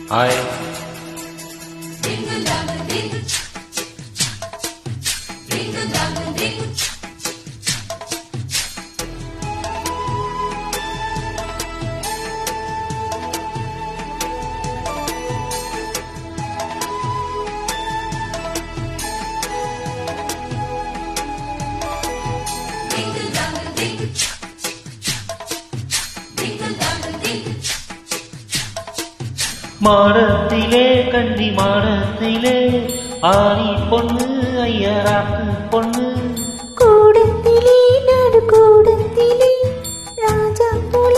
I மாடத்திலே கன்னி மாடத்திலே ஆணி பொண்ணு ஐயராத்து பொண்ணு கூடத்திலே நடு கூடத்திலே ராஜா போல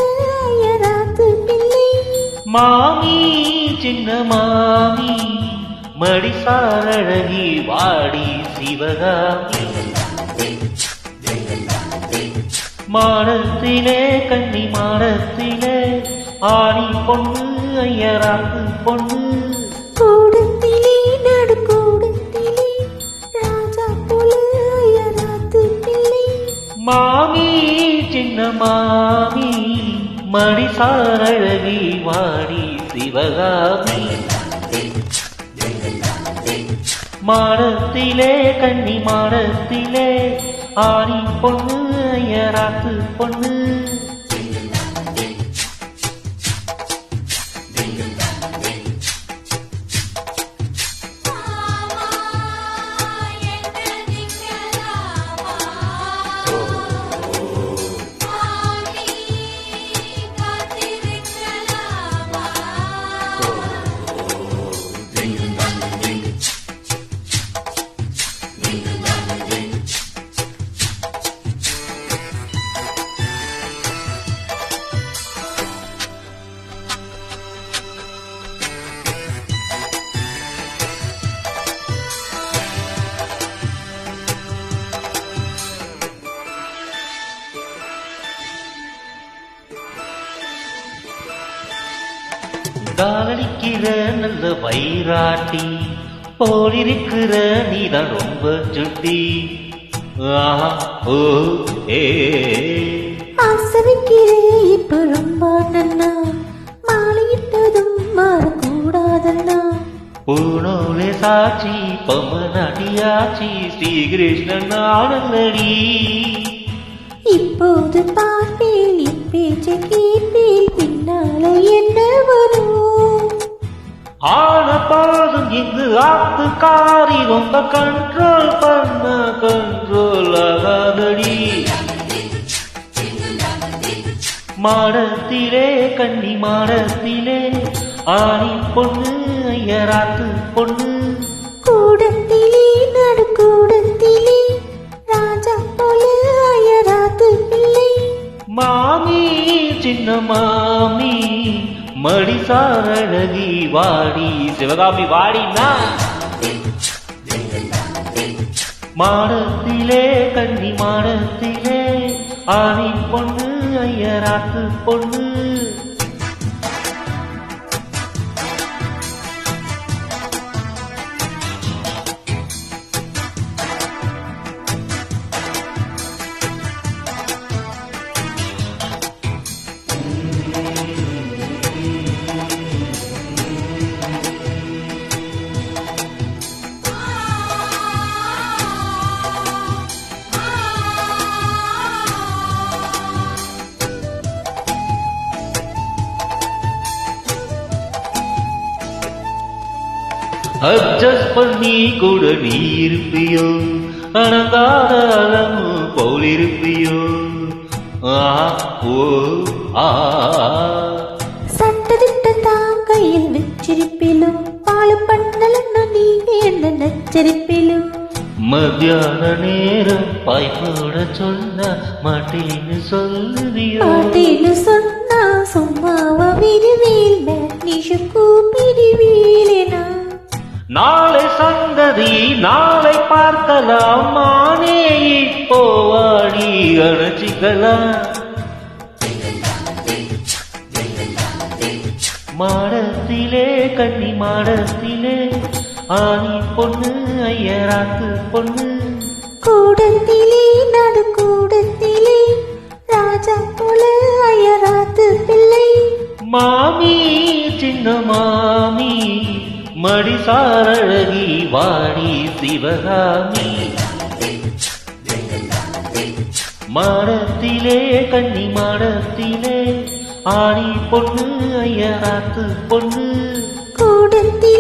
ஐயராத்து பிள்ளை மாமி சின்ன மாமி மடிசாரழகி வாடி சிவகாமி மாடத்திலே கன்னி மாடத்திலே ஆணி பொண்ணு ஐயராத்து பொண்ணு கூடத்திலே நடு கூடத்திலே ராஜா போல ஐயராத்து பிள்ளை மாமி சின்ன மாமி மடிசாரழகி வாடி சிவகாமி மாடத்திலே கன்னி மாடத்திலே ஆணி பொண்ணு ஐயராத்து பொண்ணு காலடிக்கிற நல்ல வைராட்டி போலிருக்கிற நீதான் ரொம்ப சுட்டி ஓ ஏ ஆசரிக்கிறே இப்ப ரொம்ப நன்னா மாலையிட்டதும் மாறக்கூடாதண்ணா பூனோலே சாட்சி பொம்மநாட்டியாச்சி ஸ்ரீகிருஷ்ணன் ஆனந்தடி இப்போது பார்ப்பேன் இப்பேச்சை கேட்பேன் பின்னால என்ன வரும் ஆன பாதும் இங்கு ஆத்துக்காரி ரொம்ப கண்ட்ரோல் பண்ண கண்ட்ரோல் ஆகாதடி மாடத்திலே கன்னி மாடத்திலே ஆணி பொண்ணு ஐயராத்து பொண்ணு கூடத்திலே நடு கூடத்திலே ராஜா போல ஐயராத்து பிள்ளை மாமி சின்ன மாமி மடிசாரழகி வாடி சிவகாமி வாடினா மாடத்திலே கன்னி மாடத்திலே ஆணி பொண்ணு ஐயராத்து பொண்ணு அட்ஜஸ்ட் பண்ணி கூட நீ இருப்பியோ அனங்காத அலமு போல் இருப்பியோ ஓ ஆ சட்டதிட்ட தான் கையில் வச்சிருப்பிலும் பாலு பண்ணலன்னு நீ என்ன நச்சரிப்பிலும் மத்தியான நேரம் பாய்போட சொன்ன மாட்டேன்னு சொல்லுவியோ பாட்டேன்னு சொன்னா சும்மாவா விடுவேல் மேக்னீஷு கூப்பிடுவீலேனா நாளை சந்ததி நாளை பார்க்கலாம் மானே இப்போ வாடி அணைச்சிக்கலாம் மாடத்திலே கன்னி மாடத்திலே ஆணி பொண்ணு ஐயராத்து பொண்ணு கூடத்திலே நடு கூடத்திலே ராஜா போல ஐயராத்து பிள்ளை மாமி சின்ன மாமி மடிசாரழகி வாடி சிவகாமி மாடத்திலே கன்னி மாடத்திலே ஆணி பொண்ணு ஐயராத்து பொண்ணு கூடத்தில்